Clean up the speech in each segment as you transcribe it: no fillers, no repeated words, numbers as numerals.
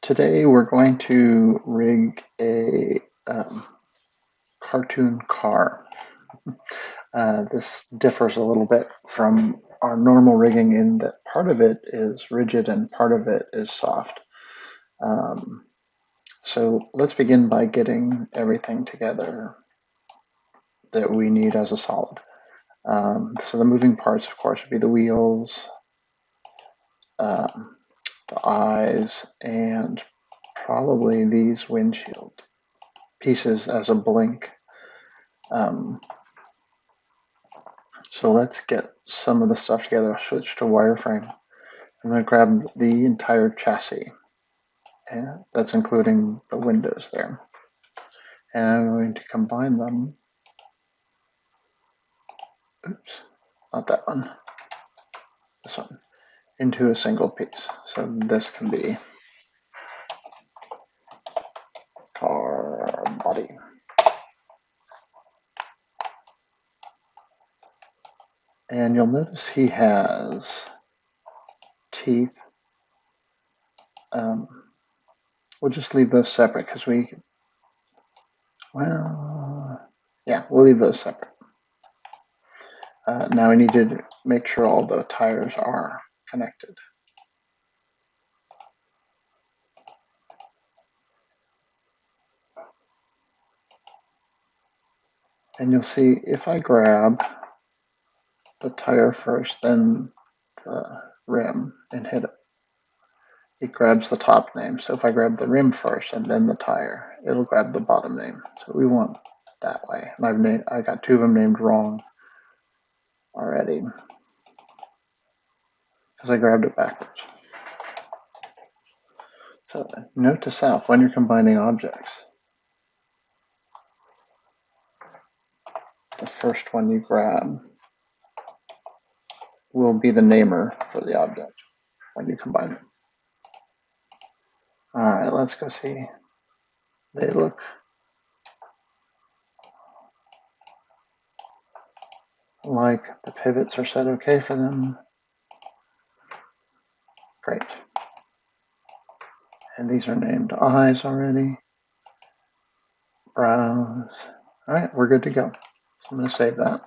Today we're going to rig a cartoon car. This differs a little bit from our normal rigging in that part of it is rigid and part of it is soft. So let's begin by getting everything together that we need as a solid. So the moving parts, of course, would be the wheels, the eyes, and probably these windshield pieces as a blink. So let's get some of the stuff together. I'll switch to wireframe. I'm going to grab the entire chassis, and that's including the windows there. And I'm going to combine them. Oops, not that one. This one into a single piece. So this can be car body. And you'll notice he has teeth. We'll just leave those separate because we'll leave those separate. Now we need to make sure all the tires are connected. And you'll see if I grab the tire first, then the rim and hit it, it grabs the top name. So if I grab the rim first and then the tire, it'll grab the bottom name. So we want that way. And I got two of them named wrong already because I grabbed it backwards. So note to self, when you're combining objects, the first one you grab will be the namer for the object when you combine them. All right, let's go see. They look like the pivots are set okay for them. Great. And these are named eyes already. Browse. All right, we're good to go. So I'm going to save that.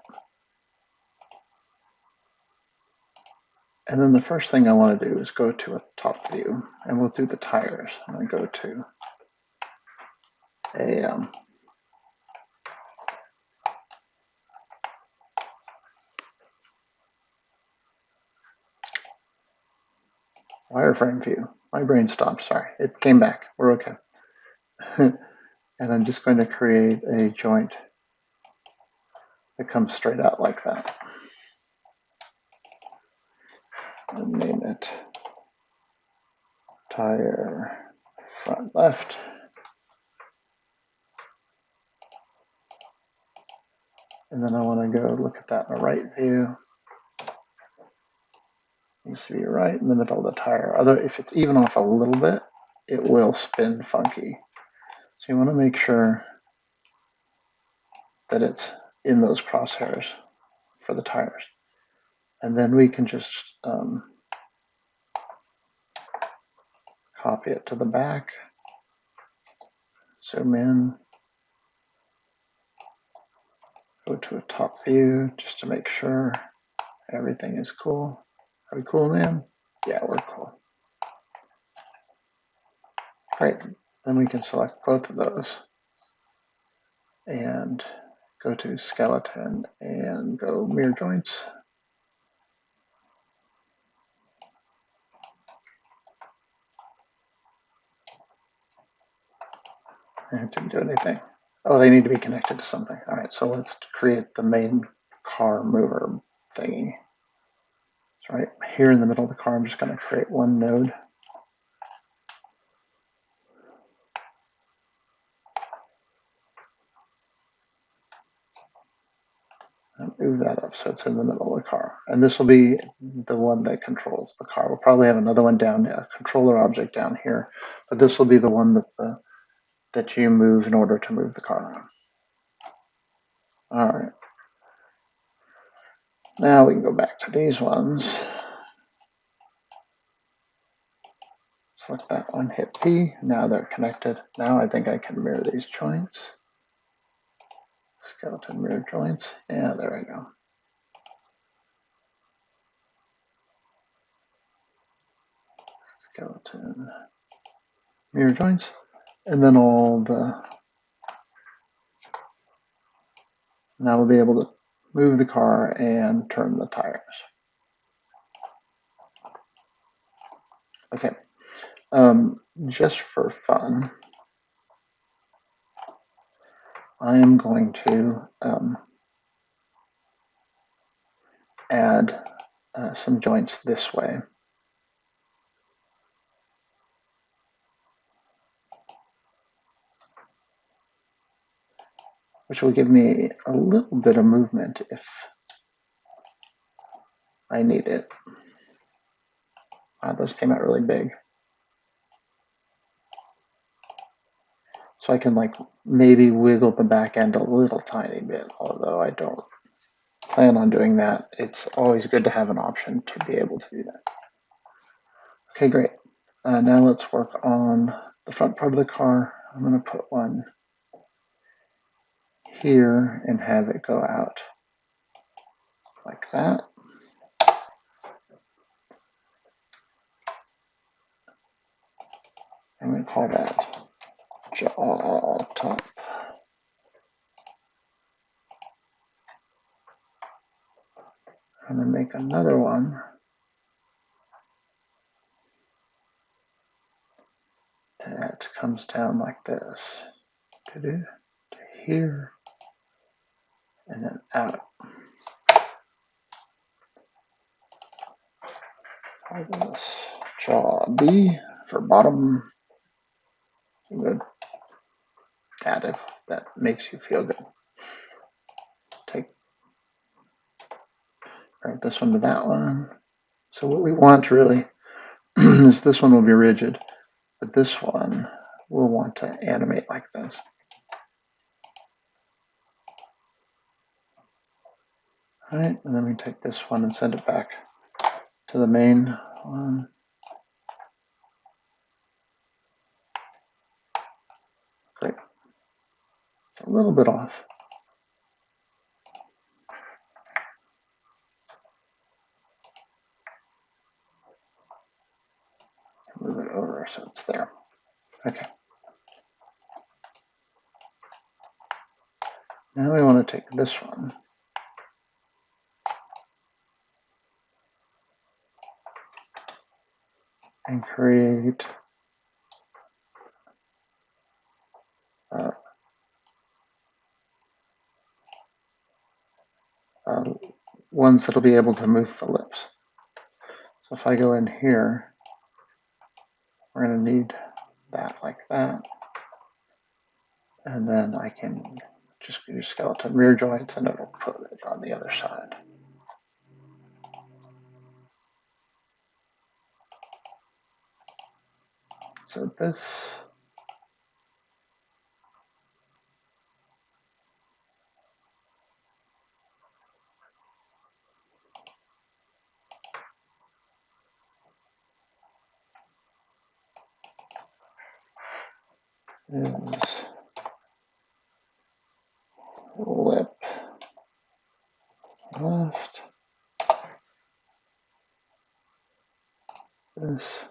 And then the first thing I want to do is go to a top view, and we'll do the tires. I'm going to go to a wireframe view. My brain stopped, sorry. It came back. We're okay. And I'm just going to create a joint that comes straight out like that. And name it tire front left. And then I want to go look at that in the right view. Needs to be right in the middle of the tire. If it's even off a little bit, it will spin funky. So you want to make sure that it's in those crosshairs for the tires. And then we can just copy it to the back, zoom in, go to a top view just to make sure everything is cool. Are we cool, man? Yeah, we're cool. Great. Then we can select both of those and go to skeleton and go mirror joints. It didn't do anything. Oh, they need to be connected to something. All right, so let's create the main car mover thingy. So right here in the middle of the car, I'm just going to create one node. And move that up so it's in the middle of the car. And this will be the one that controls the car. We'll probably have another one down, a controller object down here, but this will be the one that you move in order to move the car around. All right. Now we can go back to these ones. Select that one, hit P. Now they're connected. Now I think I can mirror these joints. Skeleton mirror joints. Yeah, there we go. Skeleton mirror joints. And then all the, now we'll be able to move the car and turn the tires. Okay, just for fun, I am going to add some joints this way. Which will give me a little bit of movement if I need it. Those came out really big. So I can like maybe wiggle the back end a little tiny bit, although I don't plan on doing that. It's always good to have an option to be able to do that. Okay, great. Now let's work on the front part of the car. I'm going to put one here and have it go out like that. I'm going to call that jaw top. I'm going to make another one that comes down like this to here and then out. Call this jaw B for bottom. Good additive that makes you feel good. Right, this one to that one. So what we want really is this one will be rigid, but this one we'll want to animate like this. All right, and then we take this one and send it back to the main one. Great. A little bit off. Move it over so it's there. Okay. Now we want to take this one and create ones that'll be able to move the lips. So if I go in here, we're going to need that like that. And then I can just use skeleton rear joints and it'll put it on the other side. So this is lip left. This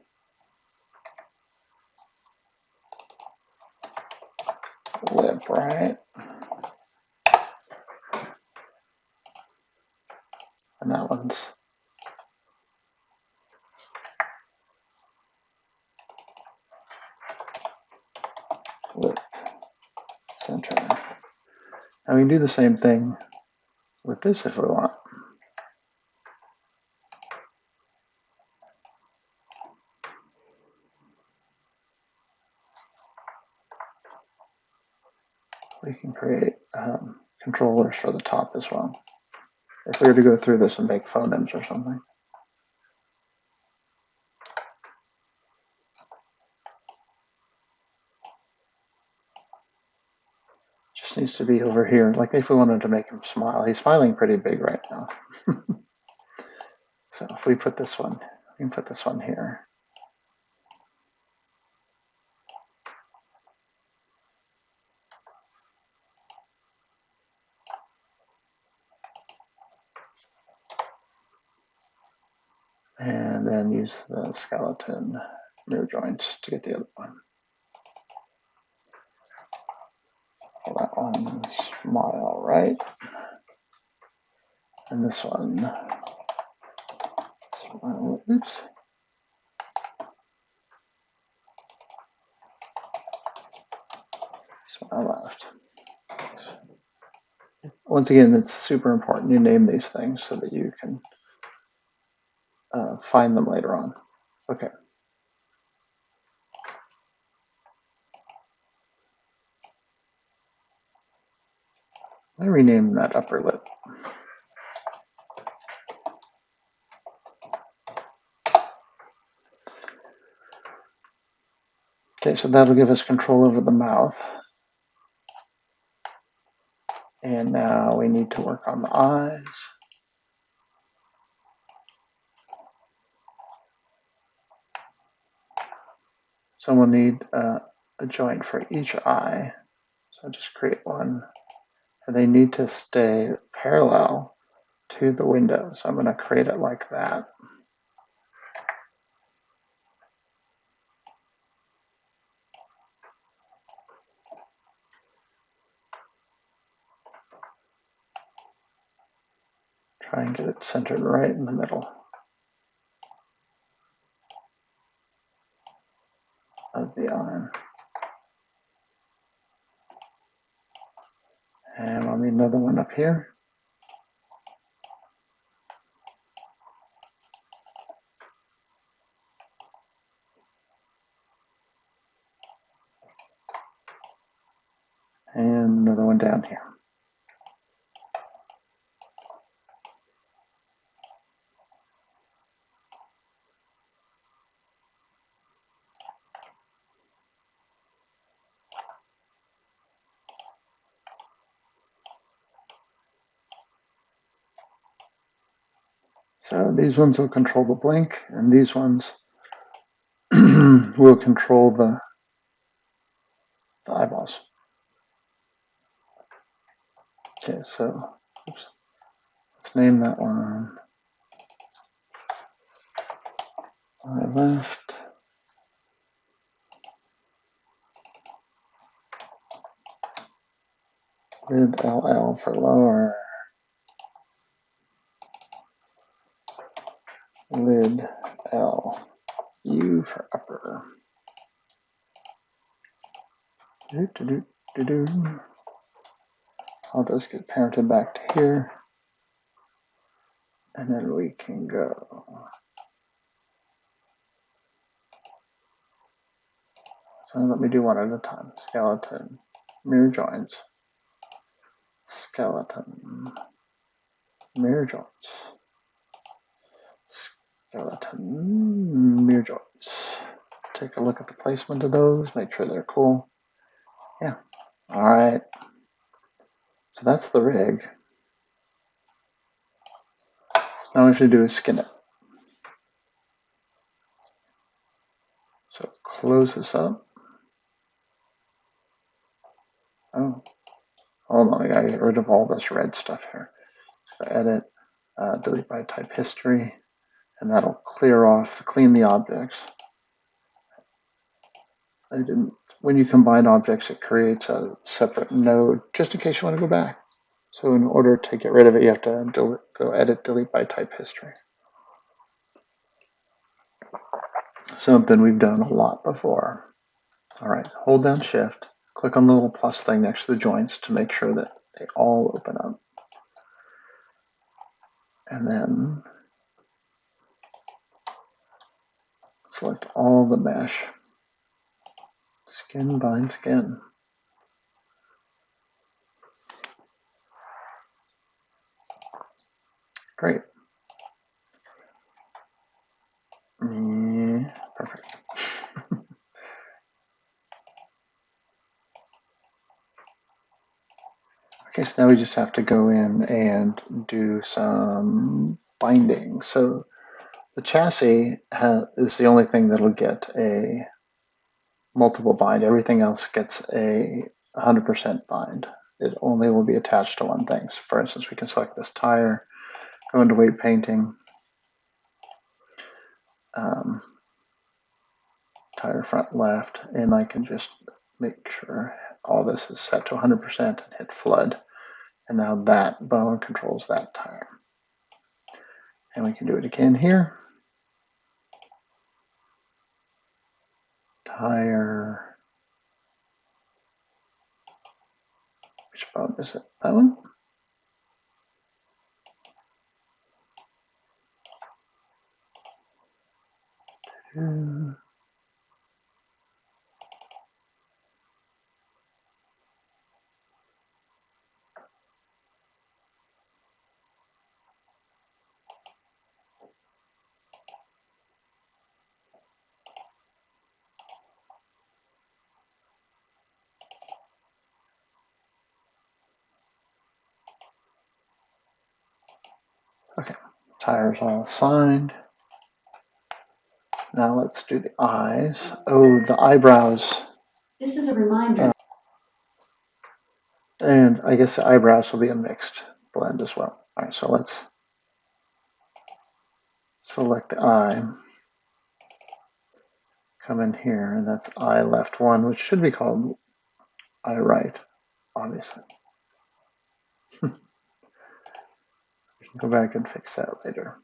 lip right. And that one's lip center. Now we can do the same thing with this if we want. We can create controllers for the top as well. If we were to go through this and make phonemes or something. Just needs to be over here. Like if we wanted to make him smile, he's smiling pretty big right now. So if we put this one, we can put this one here. and then use the skeleton mirror joints to get the other one. Well, that one's smile, right? And this one, smile, oops. Smile left. Once again, it's super important you name these things so that you can find them later on. Okay. I rename that upper lip. Okay, so that'll give us control over the mouth. And now we need to work on the eyes. So we'll need a joint for each eye. So just create one. And they need to stay parallel to the window. So I'm going to create it like that. Try and get it centered right in the middle of the eye. And I'll need another one up here. And another one down here. So these ones will control the blink, and these ones will control the eyeballs. Okay, so oops, let's name that one eye left. Lid LL for lower. Lid L U for upper. All those get parented back to here. And then we can go. So let me do one at a time. Skeleton, mirror joints, skeleton, mirror joints, skeleton, mirror joints. Take a look at the placement of those, make sure they're cool. Yeah, all right. So that's the rig. Now all we have to do is skin it. So close this up. Oh, hold on, we gotta get rid of all this red stuff here. So edit, delete by type history, and that'll clean the objects. When you combine objects, it creates a separate node, just in case you want to go back. So in order to get rid of it, you have to go edit, delete by type history. Something we've done a lot before. All right, hold down Shift, click on the little plus thing next to the joints to make sure that they all open up. And then select all the mesh. Skin binds again. Great. Perfect. Okay, so now we just have to go in and do some binding. So the chassis is the only thing that'll get a multiple bind. Everything else gets a 100% bind. It only will be attached to one thing. So for instance, we can select this tire, go into weight painting, tire front left, and I can just make sure all this is set to 100% and hit flood. And now that bone controls that tire. And we can do it again here. Tire. Which bone is it? That one? Okay, tires all assigned. Now let's do the eyes. Oh, the eyebrows. This is a reminder. And I guess the eyebrows will be a mixed blend as well. All right, so let's select the eye. Come in here, and that's eye left one, which should be called eye right, obviously. We can go back and fix that later.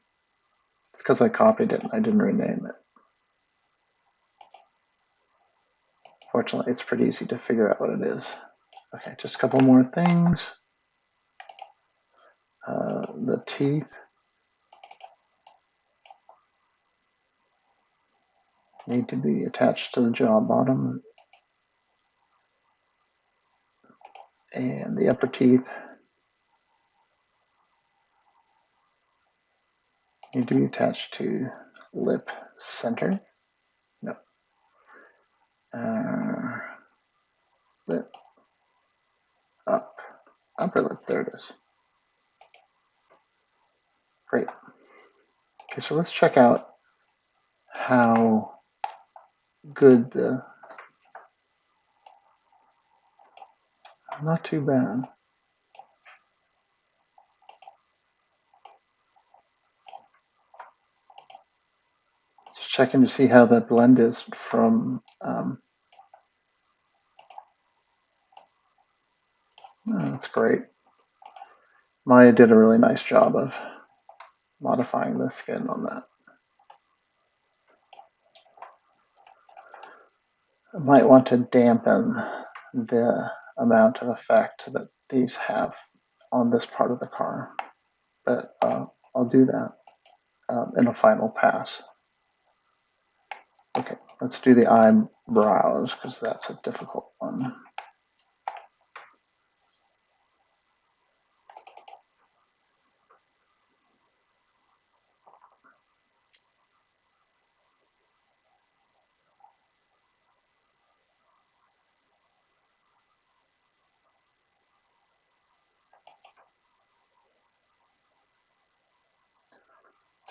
It's because I copied it and I didn't rename it. Fortunately, it's pretty easy to figure out what it is. Okay, just a couple more things. The teeth. Need to be attached to the jaw bottom. And the upper teeth need to be attached to lip center. No. Lip up. Upper lip, there it is. Great. Okay, so let's check out how good the, not too bad. Just checking to see how the blend is from, oh, that's great. Maya did a really nice job of modifying the skin on that. I might want to dampen the amount of effect that these have on this part of the car, but I'll do that in a final pass. Okay, let's do the eyebrows because that's a difficult one.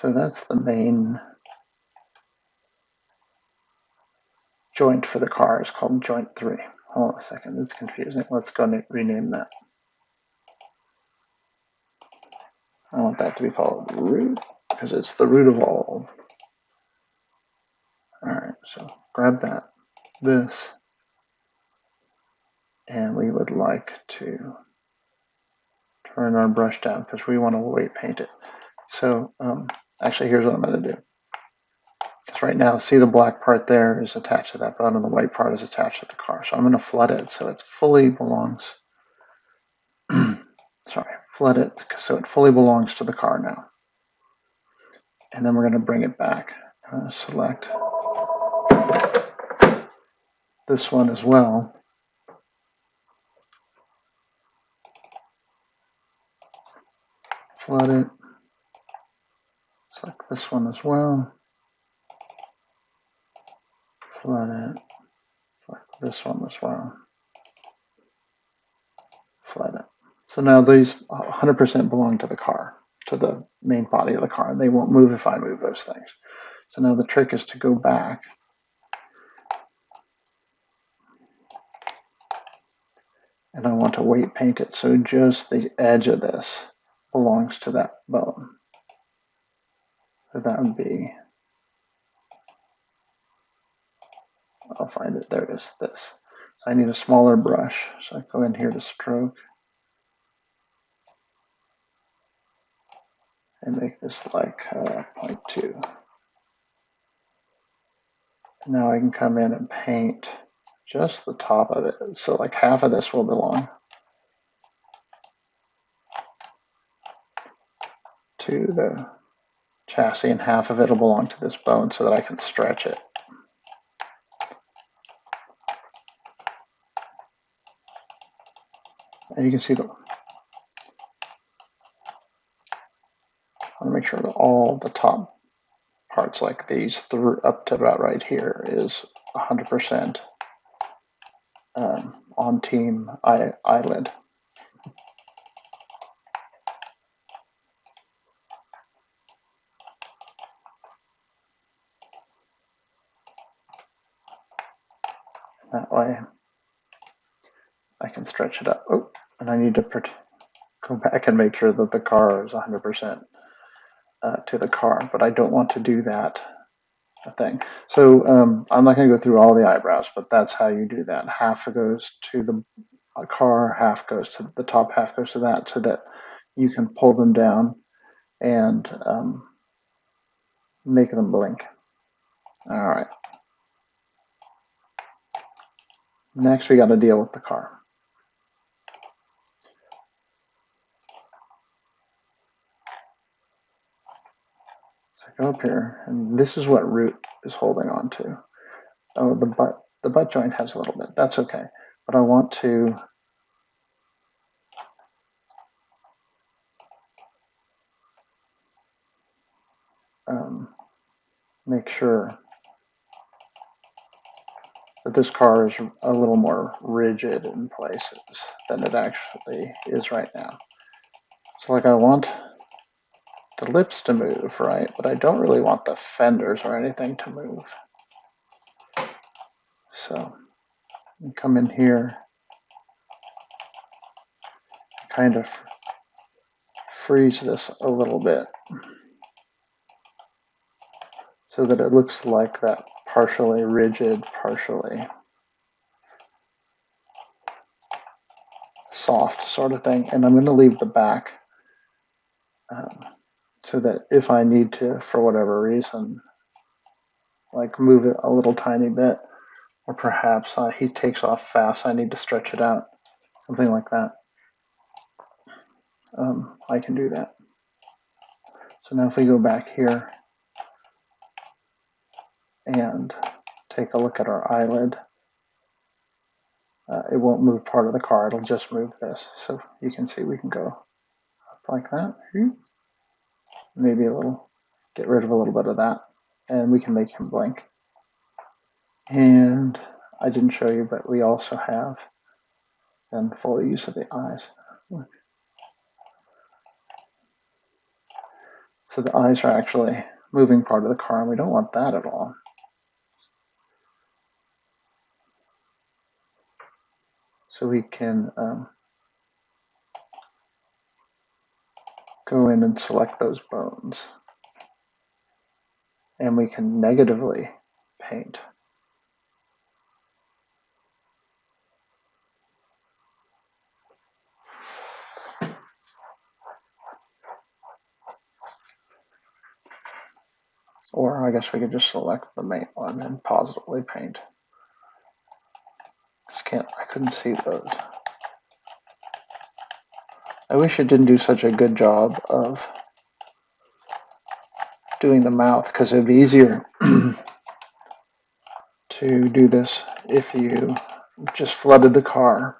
So that's the main joint for the car. It's called joint 3. Hold on a second, it's confusing. Let's go and rename that. I want that to be called root because it's the root of all. All right, so grab that, this, and we would like to turn our brush down because we want to weight paint it. So actually, here's what I'm going to do. Because right now, see the black part there is attached to that bone and the white part is attached to the car. So I'm going to flood it so it fully belongs. Sorry, flood it so it fully belongs to the car now. And then we're going to bring it back. Select this one as well. Flood it. Select this one as well. Flood it. Select this one as well. Flood it. So now these 100% belong to the car, to the main body of the car, and they won't move if I move those things. So now the trick is to go back and I want to weight paint it so just the edge of this belongs to that bone. So that would be I'll find it. There it is. This. So I need a smaller brush. So I go in here to stroke and make this like 0.2. Now I can come in and paint just the top of it. So like half of this will belong to the chassis and half of it will belong to this bone so that I can stretch it. And you can see I want to make sure that all the top parts like these through up to about right here is 100% on team eyelid. That way I can stretch it up. Oh, and I need to go back and make sure that the car is 100% to the car, but I don't want to do that thing. So I'm not going to go through all the eyebrows, but that's how you do that. Half goes to the car, half goes to the top, half goes to that, so that you can pull them down and make them blink. All right. Next, we got to deal with the car. So I go up here, and this is what Root is holding on to. Oh, the butt joint has a little bit. That's okay. But I want to make sure that this car is a little more rigid in places than it actually is right now. So like I want the lips to move, right? But I don't really want the fenders or anything to move. So I come in here, kind of freeze this a little bit so that it looks like that partially rigid, partially soft sort of thing. And I'm going to leave the back so that if I need to, for whatever reason, like move it a little tiny bit, or perhaps he takes off fast, I need to stretch it out, something like that. I can do that. So now if we go back here and take a look at our eyelid, it won't move part of the car, it'll just move this. So you can see we can go up like that. Maybe a little, get rid of a little bit of that, and we can make him blink. And I didn't show you, but we also have then full use of the eyes. Look. So the eyes are actually moving part of the car, and we don't want that at all. So we can go in and select those bones, and we can negatively paint. Or I guess we could just select the main one and positively paint. I couldn't see those. I wish it didn't do such a good job of doing the mouth, because it'd be easier to do this if you just flooded the car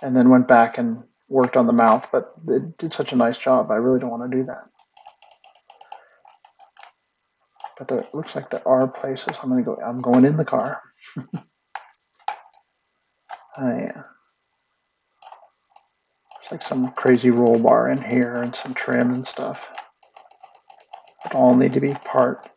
and then went back and worked on the mouth, but it did such a nice job. I really don't want to do that. But there, it looks like there are places. I'm going in the car. Yeah. It's like some crazy roll bar in here and some trim and stuff. It all need to be part.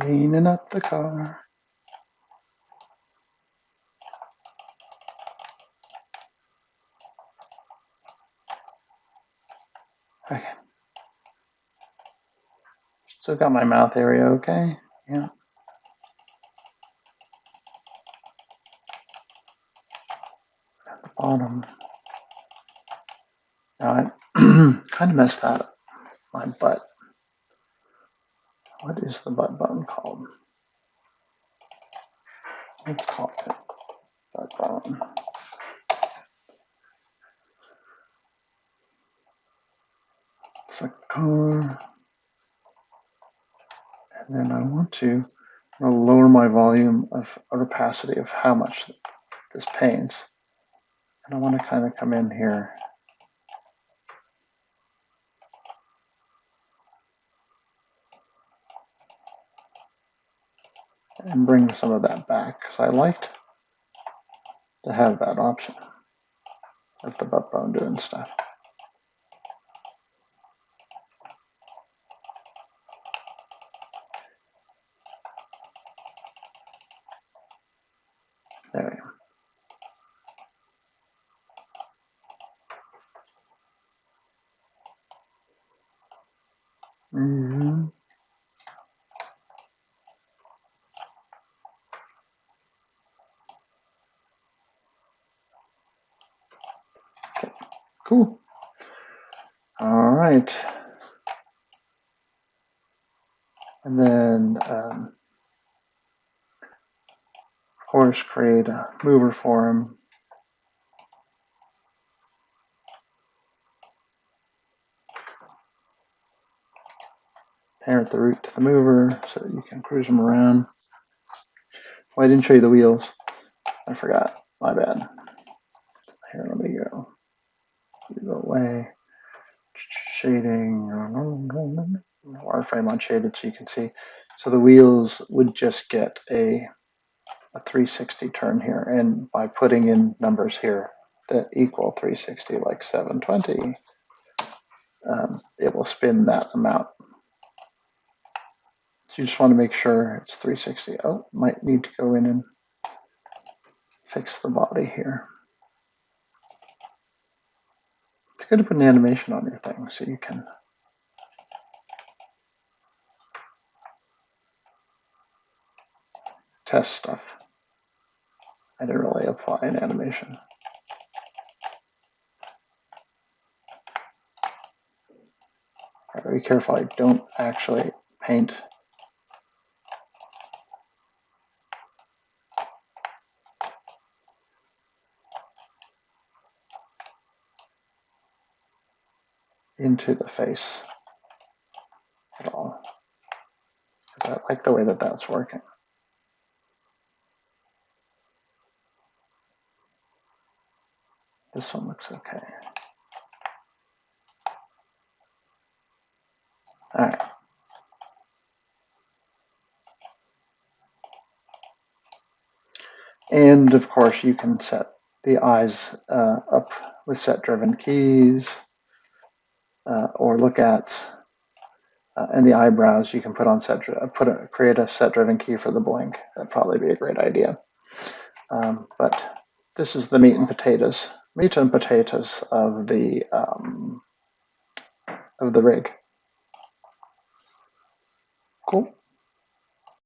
Cleaning up the car. Okay. Still got my mouth area okay? Yeah. At the bottom. Now I kind of messed that up. My butt. What is the butt button called? Let's call it butt button. Select the car. And then I want to lower my volume of opacity of how much this paints. And I want to kind of come in here and bring some of that back because I liked to have that option of the butt bone doing stuff. There we go. Mm-hmm. Okay, cool. All right. And then, of course, create a mover for him. Parent the root to the mover so that you can cruise them around. Oh, I didn't show you the wheels. I forgot. My bad. Here, let me go. Go away. Shading. Wireframe unshaded so you can see. So the wheels would just get a 360 turn here, and by putting in numbers here that equal 360, like 720, it will spin that amount. So you just want to make sure it's 360. Oh, might need to go in and fix the body here. It's good to put an animation on your thing so you can test stuff. I didn't really apply an animation. Be careful, I don't actually paint into the face at all, because I like the way that that's working. This one looks okay. All right. And of course, you can set the eyes up with set-driven keys, or look at, and the eyebrows you can put on create a set-driven key for the blink. That'd probably be a great idea. But this is the meat and potatoes of the rig. Cool.